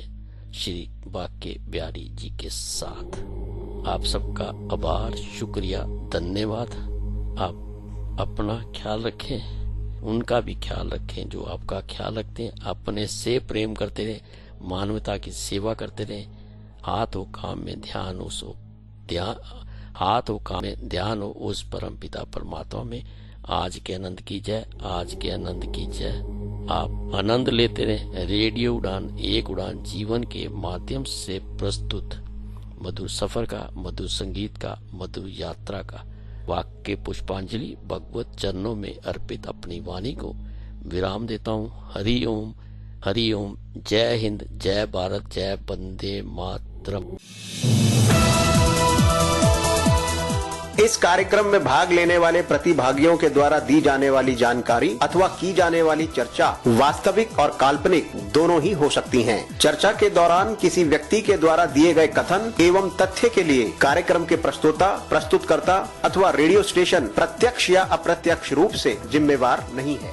[SPEAKER 6] श्री बांके बिहारी जी के साथ। आप सबका आभार, शुक्रिया, धन्यवाद। आप अपना ख्याल रखें, उनका भी ख्याल रखें जो आपका ख्याल रखते हैं। अपने से प्रेम करते रहे, मानवता की सेवा करते रहे। हाथ हो काम में ध्यान हो हाथ हो काम में ध्यान हो उस परम पिता परमात्मा में। आज के आनंद की जय, आज के आनंद की जय। आप आनंद लेते रहे। रेडियो उड़ान, एक उड़ान जीवन के माध्यम से प्रस्तुत मधुर सफर का, मधुर संगीत का, मधुर यात्रा का वाक्य पुष्पांजलि भगवत चरणों में अर्पित अपनी वाणी को विराम देता हूँ। हरि ओम, हरि ओम। जय हिंद, जय भारत, जय वंदे मातरम।
[SPEAKER 1] इस कार्यक्रम में भाग लेने वाले प्रतिभागियों के द्वारा दी जाने वाली जानकारी अथवा की जाने वाली चर्चा वास्तविक और काल्पनिक दोनों ही हो सकती हैं। चर्चा के दौरान किसी व्यक्ति के द्वारा दिए गए कथन एवं तथ्य के लिए कार्यक्रम के प्रस्तोता, प्रस्तुतकर्ता अथवा रेडियो स्टेशन प्रत्यक्ष या अप्रत्यक्ष रूप से जिम्मेवार नहीं है।